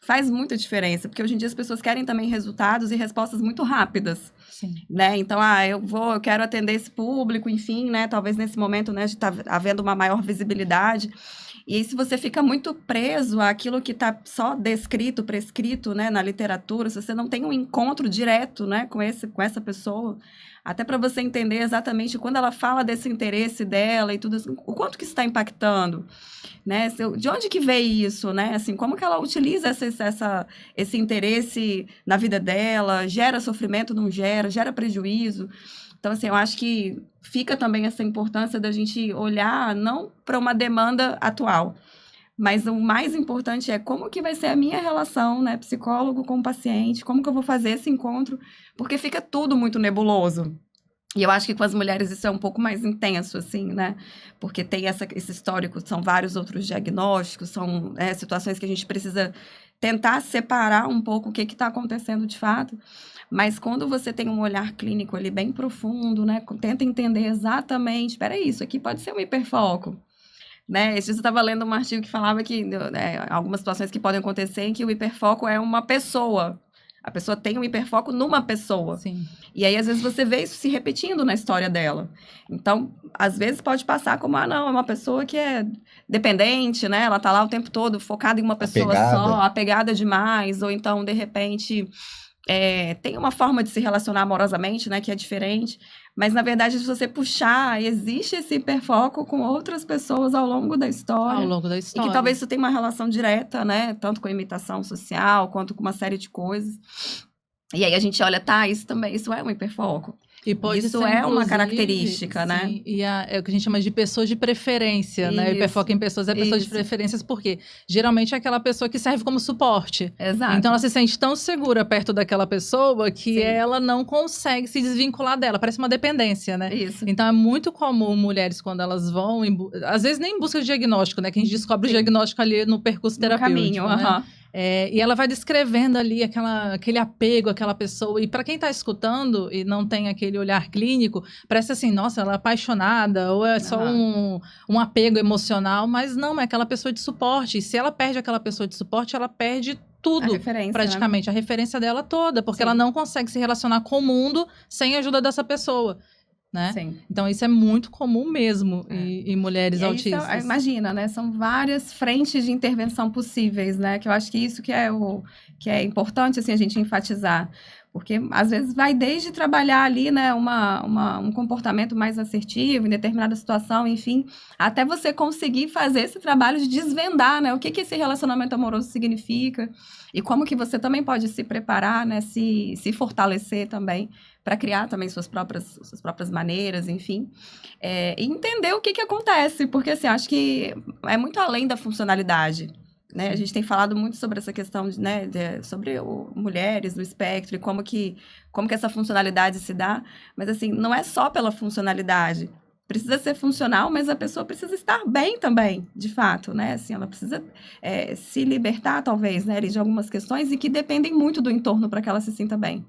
faz muita diferença, porque hoje em dia as pessoas querem também resultados e respostas muito rápidas. Sim. Né? Então, eu quero atender esse público, enfim, né? Talvez nesse momento, né, de estar havendo uma maior visibilidade. E aí, se você fica muito preso àquilo que está só descrito, prescrito, né, na literatura, se você não tem um encontro direto, né, com essa pessoa, até para você entender exatamente quando ela fala desse interesse dela e tudo assim, o quanto que isso está impactando, né? De onde que veio isso, né? Assim, como que ela utiliza esse interesse na vida dela, gera sofrimento, não gera prejuízo. Então, assim, eu acho que fica também essa importância da gente olhar não para uma demanda atual, mas o mais importante é como que vai ser a minha relação, né, psicólogo com o paciente, como que eu vou fazer esse encontro, porque fica tudo muito nebuloso. E eu acho que com as mulheres isso é um pouco mais intenso, assim, né? Porque tem esse histórico, são vários outros diagnósticos, são situações que a gente precisa tentar separar um pouco o que está acontecendo de fato. Mas quando você tem um olhar clínico ali bem profundo, né? Tenta entender exatamente, espera isso aqui pode ser um hiperfoco. Né? Esse dia eu estava lendo um artigo que falava que algumas situações que podem acontecer em que o hiperfoco é uma pessoa. A pessoa tem um hiperfoco numa pessoa. Sim. E aí, às vezes, você vê isso se repetindo na história dela. Então, às vezes pode passar como, não, é uma pessoa que é dependente, né? Ela tá lá o tempo todo focada em uma pessoa só, apegada demais. Ou então, de repente, tem uma forma de se relacionar amorosamente, né? Que é diferente. Mas, na verdade, se você puxar, existe esse hiperfoco com outras pessoas ao longo da história. Ao longo da história. E que talvez isso tenha uma relação direta, né? Tanto com a imitação social, quanto com uma série de coisas. E aí a gente olha, isso é um hiperfoco. E pode isso ser, é uma característica, sim, né? E é o que a gente chama de pessoa de preferência, né? O hiperfoco em pessoas é pessoa de preferências, porque geralmente é aquela pessoa que serve como suporte. Exato. Então ela se sente tão segura perto daquela pessoa que ela não consegue se desvincular dela. Parece uma dependência, né? Isso. Então é muito comum mulheres, quando elas vão, às vezes nem em busca de diagnóstico, né? Que a gente descobre o diagnóstico ali no percurso terapêutico, caminho, né? E ela vai descrevendo ali aquele apego àquela pessoa. E para quem está escutando e não tem aquele olhar clínico, parece assim, nossa, ela é apaixonada, ou é só um apego emocional, mas não, é aquela pessoa de suporte. E se ela perde aquela pessoa de suporte, ela perde tudo, praticamente, né? A referência dela toda, porque ela não consegue se relacionar com o mundo sem a ajuda dessa pessoa. Né? Sim. Então, isso é muito comum mesmo em mulheres autistas. Imagina, né? São várias frentes de intervenção possíveis, né? Que eu acho que isso que é importante, assim, a gente enfatizar. Porque, às vezes, vai desde trabalhar ali, né, um comportamento mais assertivo em determinada situação, enfim, até você conseguir fazer esse trabalho de desvendar, né? O que esse relacionamento amoroso significa e como que você também pode se preparar, né? Se fortalecer também para criar também suas próprias maneiras, enfim. E entender o que acontece, porque, assim, acho que é muito além da funcionalidade. Né? A gente tem falado muito sobre essa questão sobre mulheres no espectro e como que essa funcionalidade se dá, mas assim, não é só pela funcionalidade. Precisa ser funcional, mas a pessoa precisa estar bem também, de fato, né? Assim, ela precisa se libertar, talvez, né, de algumas questões e que dependem muito do entorno para que ela se sinta bem.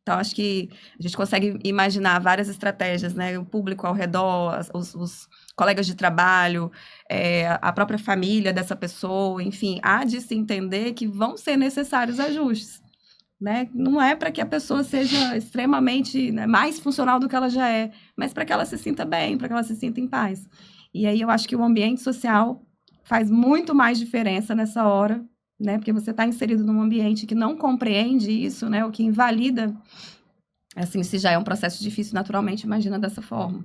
Então, acho que a gente consegue imaginar várias estratégias, né? O público ao redor, os colegas de trabalho, a própria família dessa pessoa, enfim, há de se entender que vão ser necessários ajustes, né? Não é para que a pessoa seja extremamente, né, mais funcional do que ela já é, mas para que ela se sinta bem, para que ela se sinta em paz. E aí eu acho que o ambiente social faz muito mais diferença nessa hora, né? Porque você está inserido num ambiente que não compreende isso, né? O que invalida, assim, se já é um processo difícil, naturalmente, imagina dessa forma.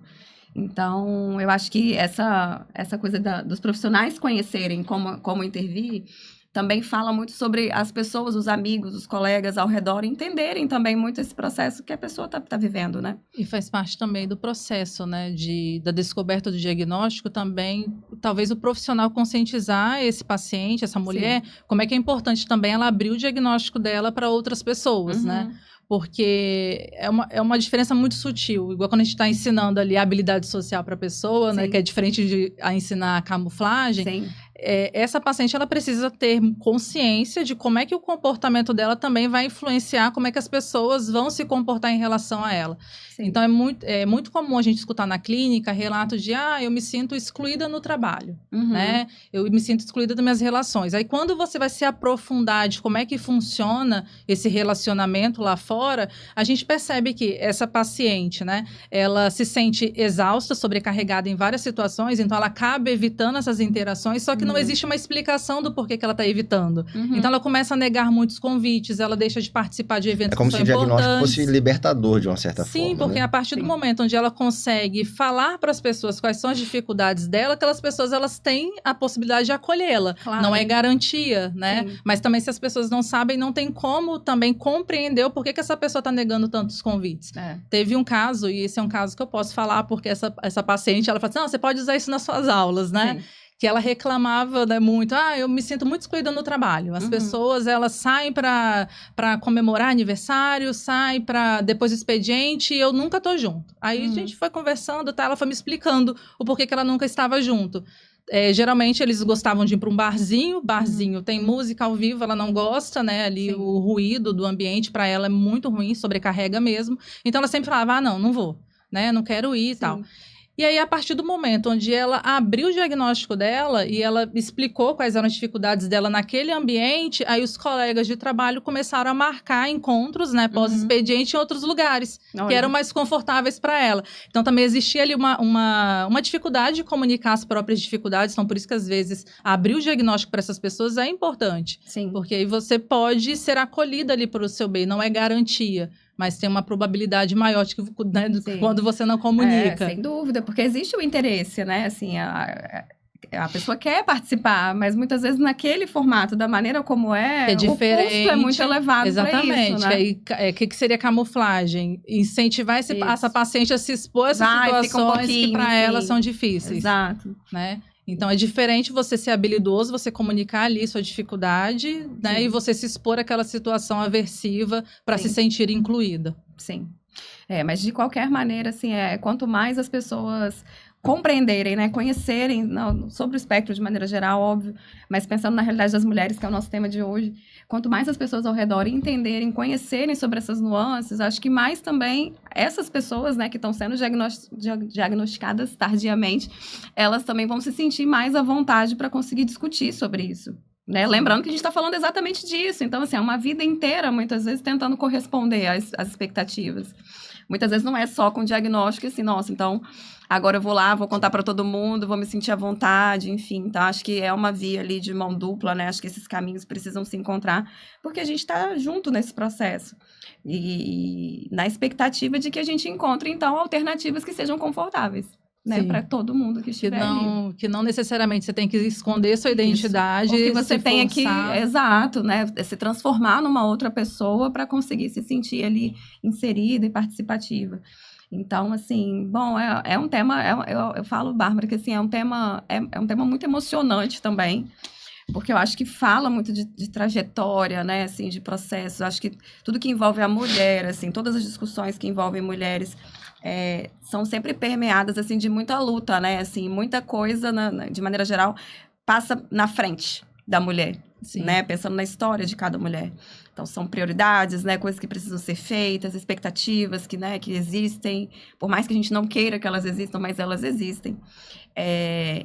Então, eu acho que essa coisa dos profissionais conhecerem como intervir também fala muito sobre as pessoas, os amigos, os colegas ao redor entenderem também muito esse processo que a pessoa tá vivendo, né? E faz parte também do processo, né, da descoberta do diagnóstico também, talvez o profissional conscientizar esse paciente, essa mulher, como é que é importante também ela abrir o diagnóstico dela para outras pessoas, né? porque é uma diferença muito sutil. Igual quando a gente está ensinando ali a habilidade social para a pessoa, né, que é diferente de ensinar a camuflagem. Sim. Essa paciente, ela precisa ter consciência de como é que o comportamento dela também vai influenciar como é que as pessoas vão se comportar em relação a ela. Sim. Então, é muito comum a gente escutar na clínica relatos de, eu me sinto excluída no trabalho, né? Eu me sinto excluída das minhas relações. Aí, quando você vai se aprofundar de como é que funciona esse relacionamento lá fora, a gente percebe que essa paciente, né, ela se sente exausta, sobrecarregada em várias situações, então ela acaba evitando essas interações, só que não existe uma explicação do porquê que ela está evitando. Então, ela começa a negar muitos convites, ela deixa de participar de eventos que são importantes. É como se o diagnóstico fosse libertador, de uma certa forma. Sim, porque né? a partir do momento onde ela consegue falar para as pessoas quais são as dificuldades dela, aquelas pessoas, elas têm a possibilidade de acolhê-la. Claro. Não é garantia, né? Sim. Mas também, se as pessoas não sabem, não tem como também compreender o porquê que essa pessoa está negando tantos convites. Teve um caso, e esse é um caso que eu posso falar, porque essa paciente, ela fala assim, não, você pode usar isso nas suas aulas, né? Sim. Que ela reclamava, né, muito, eu me sinto muito excluída no trabalho. As pessoas, elas saem para comemorar aniversário, saem para depois do expediente, e eu nunca tô junto. Aí a gente foi conversando, ela foi me explicando o porquê que ela nunca estava junto. Geralmente eles gostavam de ir para um barzinho tem música ao vivo, ela não gosta, né, ali Sim. o ruído do ambiente para ela é muito ruim, sobrecarrega mesmo. Então ela sempre falava, não vou, né, não quero ir e tal. E aí, a partir do momento onde ela abriu o diagnóstico dela e ela explicou quais eram as dificuldades dela naquele ambiente, aí os colegas de trabalho começaram a marcar encontros, né, pós-expediente em outros lugares, que eram mais confortáveis para ela. Então, também existia ali uma dificuldade de comunicar as próprias dificuldades, então por isso que, às vezes, abrir o diagnóstico para essas pessoas é importante. Sim. Porque aí você pode ser acolhida ali para o seu bem, não é garantia. Mas tem uma probabilidade maior de que, né, quando você não comunica. Sem dúvida, porque existe o interesse, né? Assim, a pessoa quer participar, mas muitas vezes naquele formato, da maneira como é diferente. O custo é muito elevado. Exatamente. Pra isso, né? O que seria camuflagem? Incentivar essa paciente a se expor a essas situações que para ela são difíceis. Exato. Né? Então, é diferente você ser habilidoso, você comunicar ali sua dificuldade, né? E você se expor àquela situação aversiva para se sentir incluída. Sim. Mas de qualquer maneira, assim, quanto mais as pessoas compreenderem, né, conhecerem sobre o espectro de maneira geral, óbvio, mas pensando na realidade das mulheres, que é o nosso tema de hoje, quanto mais as pessoas ao redor entenderem, conhecerem sobre essas nuances, acho que mais também essas pessoas, né, que estão sendo diagnosticadas tardiamente, elas também vão se sentir mais à vontade para conseguir discutir sobre isso. Né? Lembrando que a gente está falando exatamente disso. Então, assim, é uma vida inteira, muitas vezes, tentando corresponder às expectativas. Muitas vezes não é só com diagnóstico, assim, nossa, então, agora eu vou lá, vou contar para todo mundo, vou me sentir à vontade, enfim. Então, acho que é uma via ali de mão dupla, né? Acho que esses caminhos precisam se encontrar, porque a gente está junto nesse processo. E na expectativa de que a gente encontre, então, alternativas que sejam confortáveis. Né, para todo mundo que estiver ali. Que não necessariamente você tem que esconder sua identidade. Porque você tem que, exato, né, se transformar numa outra pessoa para conseguir se sentir ali inserida e participativa. Então, assim, bom, é um tema, eu falo, Bárbara, que assim, é um tema muito emocionante também, porque eu acho que fala muito de trajetória, né, assim, de processo. Eu acho que tudo que envolve a mulher, assim, todas as discussões que envolvem mulheres são sempre permeadas, assim, de muita luta, né, assim, muita coisa, de maneira geral, passa na frente da mulher, né, pensando na história de cada mulher. Então, são prioridades, né, coisas que precisam ser feitas, expectativas que existem, por mais que a gente não queira que elas existam, mas elas existem.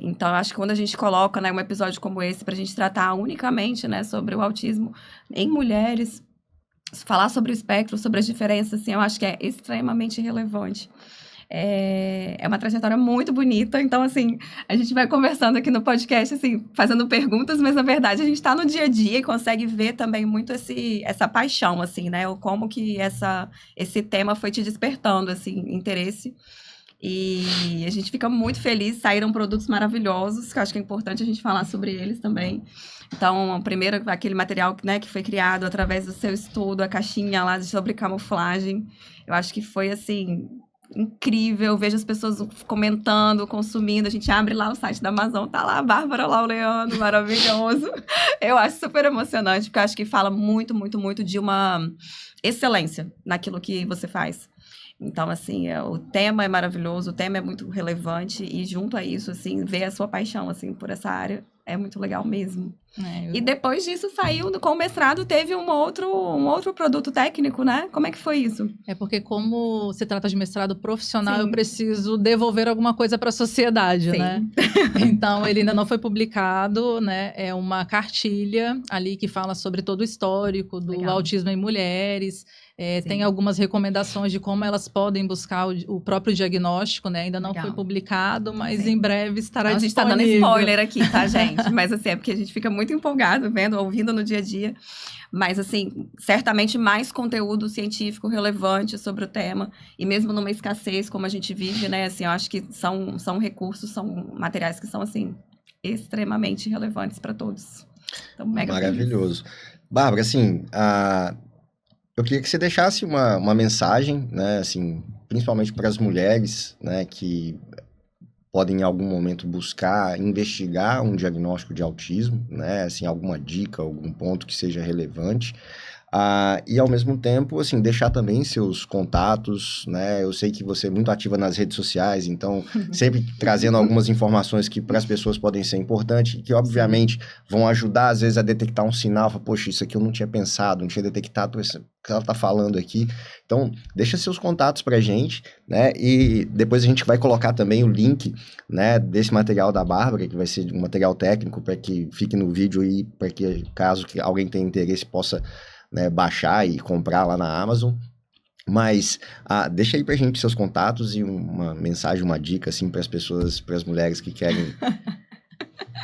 Então, eu acho que quando a gente coloca, né, um episódio como esse para a gente tratar unicamente, né, sobre o autismo em mulheres, falar sobre o espectro, sobre as diferenças, assim, eu acho que é extremamente relevante. É uma trajetória muito bonita, então, assim, a gente vai conversando aqui no podcast, assim, fazendo perguntas, mas, na verdade, a gente está no dia a dia e consegue ver também muito essa paixão, assim, né, como que esse tema foi te despertando, assim, interesse. E a gente fica muito feliz, saíram produtos maravilhosos, que eu acho que é importante a gente falar sobre eles também. Então, primeiro, aquele material, né, que foi criado através do seu estudo, a caixinha lá sobre camuflagem, eu acho que foi, assim, incrível, vejo as pessoas comentando, consumindo, a gente abre lá o site da Amazon, tá lá a Bárbara Laureano, maravilhoso. Eu acho super emocionante, porque eu acho que fala muito, muito, muito de uma excelência naquilo que você faz. Então, assim, o tema é maravilhoso, o tema é muito relevante e junto a isso, assim, ver a sua paixão, assim, por essa área é muito legal mesmo. E depois disso saiu, com o mestrado, teve um outro produto técnico, né? Como é que foi isso? É porque como se trata de mestrado profissional, Sim. eu preciso devolver alguma coisa para a sociedade, Sim. né? Então, ele ainda não foi publicado, né? É uma cartilha ali que fala sobre todo o histórico do Legal. autismo em mulheres. Sim. Tem algumas recomendações de como elas podem buscar o próprio diagnóstico, né? Ainda não Legal. foi publicado, mas Sim. em breve estará Então, a gente tá disponível. dando spoiler aqui, tá, gente? Mas, assim, é porque a gente fica muito empolgado vendo, ouvindo no dia a dia. Mas, assim, certamente mais conteúdo científico relevante sobre o tema. E mesmo numa escassez como a gente vive, né? Assim, eu acho que são recursos, são materiais que são, assim, extremamente relevantes para todos. Então, mega Maravilhoso. Bárbara, assim, eu queria que você deixasse uma mensagem, né, assim, principalmente para as mulheres, né, que podem em algum momento buscar investigar um diagnóstico de autismo, né, assim, alguma dica, algum ponto que seja relevante, e ao mesmo tempo, assim, deixar também seus contatos, né, eu sei que você é muito ativa nas redes sociais, então sempre trazendo algumas informações que para as pessoas podem ser importantes, que obviamente vão ajudar às vezes a detectar um sinal, falar, poxa, isso aqui eu não tinha pensado, não tinha detectado isso que ela está falando aqui. Então, deixa seus contatos pra gente, né, e depois a gente vai colocar também o link, né, desse material da Bárbara, que vai ser um material técnico para que fique no vídeo e para que caso que alguém tenha interesse possa, né, baixar e comprar lá na Amazon. Mas deixa aí pra gente seus contatos e uma mensagem, uma dica, assim, para as pessoas, para as mulheres que querem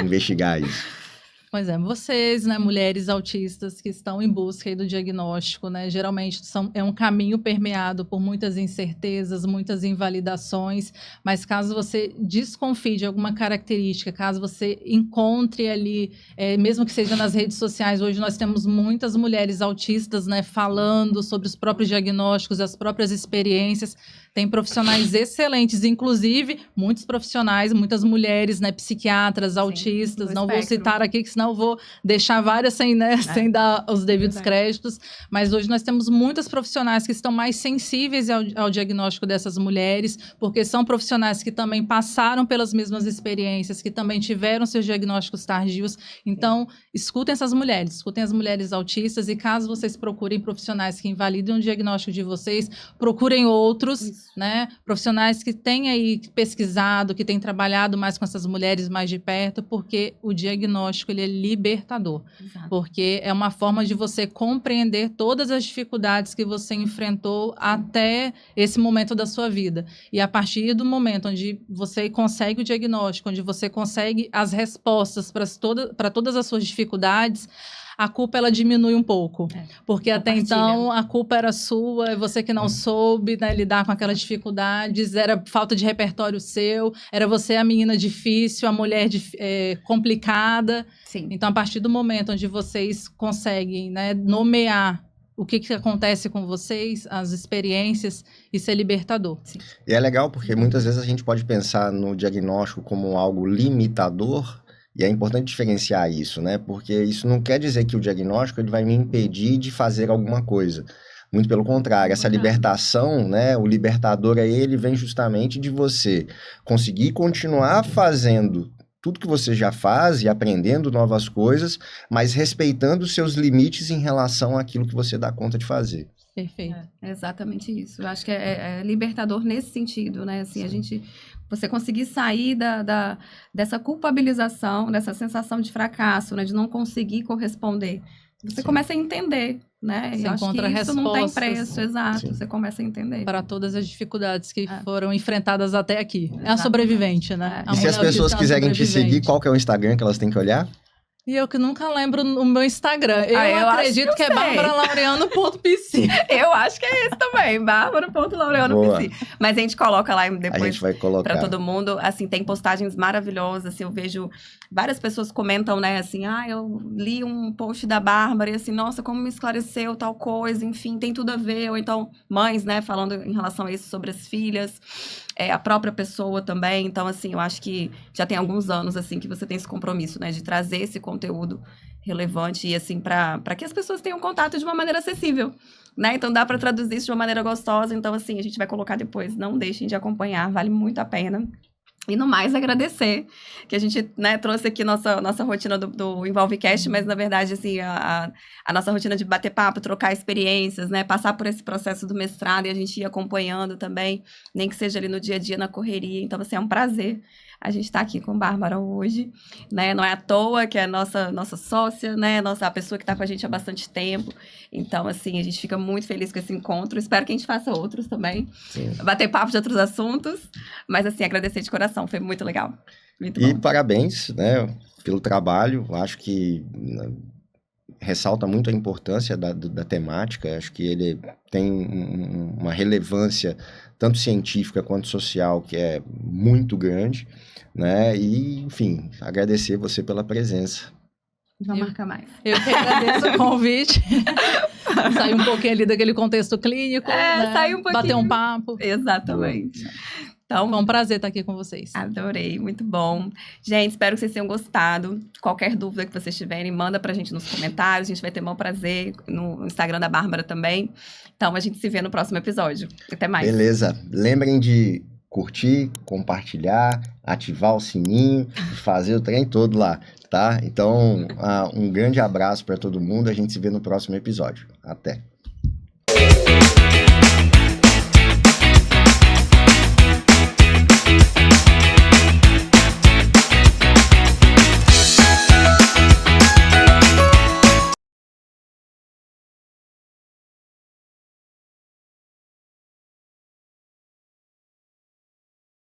investigar isso. Pois é, vocês, né, mulheres autistas que estão em busca aí do diagnóstico, né, geralmente é um caminho permeado por muitas incertezas, muitas invalidações, mas caso você desconfie de alguma característica, caso você encontre ali, mesmo que seja nas redes sociais, hoje nós temos muitas mulheres autistas, né, falando sobre os próprios diagnósticos, as próprias experiências. Tem profissionais excelentes, inclusive muitos profissionais, muitas mulheres, né, psiquiatras, autistas, não vou citar aqui, que senão eu vou deixar várias sem dar os devidos créditos, mas hoje nós temos muitas profissionais que estão mais sensíveis ao diagnóstico dessas mulheres, porque são profissionais que também passaram pelas mesmas experiências, que também tiveram seus diagnósticos tardios. Então, escutem essas mulheres, escutem as mulheres autistas, e caso vocês procurem profissionais que invalidem o diagnóstico de vocês, procurem outros, né, profissionais que têm aí pesquisado, que têm trabalhado mais com essas mulheres mais de perto, porque o diagnóstico ele é libertador. Exato. Porque é uma forma de você compreender todas as dificuldades que você enfrentou até esse momento da sua vida. E a partir do momento onde você consegue o diagnóstico, onde você consegue as respostas para todas as suas dificuldades, a culpa ela diminui um pouco, porque até então a culpa era sua, é você que não soube, né, lidar com aquelas dificuldades, era falta de repertório seu, era você a menina difícil, a mulher complicada. Sim. Então, a partir do momento onde vocês conseguem, né, nomear o que acontece com vocês, as experiências, isso é libertador. Sim. E é legal porque muitas vezes a gente pode pensar no diagnóstico como algo limitador. E é importante diferenciar isso, né? Porque isso não quer dizer que o diagnóstico ele vai me impedir de fazer alguma coisa. Muito pelo contrário, essa libertação, né? O libertador ele vem justamente de você conseguir continuar fazendo tudo que você já faz e aprendendo novas coisas, mas respeitando os seus limites em relação àquilo que você dá conta de fazer. Perfeito. É exatamente isso. Eu acho que é libertador nesse sentido, né? Assim, você conseguir sair dessa culpabilização, dessa sensação de fracasso, né? De não conseguir corresponder. Você começa a entender, né? Você eu acho encontra que isso não tem respostas. preço, exato. Sim. Você começa a entender. Para todas as dificuldades que foram enfrentadas até aqui. É a Exatamente. sobrevivente, né? E se as pessoas quiserem te seguir, qual que é o Instagram que elas têm que olhar? E eu que nunca lembro o meu Instagram. Eu acredito que é barbaralaureano.pc. Eu acho que é esse também, barbara.laureano.pc. Mas a gente coloca lá depois. A gente vai colocar. Pra todo mundo. Assim, tem postagens maravilhosas. Assim, eu vejo várias pessoas comentam, né? Assim, eu li um post da Bárbara e assim, nossa, como me esclareceu tal coisa. Enfim, tem tudo a ver. Ou então, mães, né? Falando em relação a isso sobre as filhas. A própria pessoa também. Então, assim, eu acho que já tem alguns anos, assim, que você tem esse compromisso, né? De trazer esse conteúdo relevante e, assim, para que as pessoas tenham contato de uma maneira acessível, né? Então, dá para traduzir isso de uma maneira gostosa. Então, assim, a gente vai colocar depois. Não deixem de acompanhar, vale muito a pena. E no mais, agradecer que a gente, né, trouxe aqui nossa rotina do EnvolveCast, mas, na verdade, assim, a nossa rotina de bater papo, trocar experiências, né, passar por esse processo do mestrado e a gente ir acompanhando também, nem que seja ali no dia a dia, na correria. Então, assim, é um prazer a gente estar aqui com a Bárbara hoje, né, não é à toa que é a nossa sócia, né, a pessoa que está com a gente há bastante tempo. Então, assim, a gente fica muito feliz com esse encontro. Espero que a gente faça outros também. Sim. Bater papo de outros assuntos. Mas, assim, agradecer de coração. Foi muito legal. Muito bom. E parabéns, né, pelo trabalho. Acho que ressalta muito a importância da temática. Acho que ele tem uma relevância tanto científica quanto social que é muito grande, né? E, enfim, agradecer você pela presença. Vamos marcar mais. Eu que agradeço o convite. Sair um pouquinho ali daquele contexto clínico, né? Sair um pouquinho. Bater um papo. Exatamente. Então, foi um prazer estar aqui com vocês. Adorei, muito bom. Gente, espero que vocês tenham gostado. Qualquer dúvida que vocês tiverem, manda pra gente nos comentários. A gente vai ter maior prazer no Instagram da Bárbara também. Então, a gente se vê no próximo episódio. Até mais. Beleza. Lembrem de curtir, compartilhar, ativar o sininho e fazer o trem todo lá, tá? Então, um grande abraço para todo mundo. A gente se vê no próximo episódio. Até.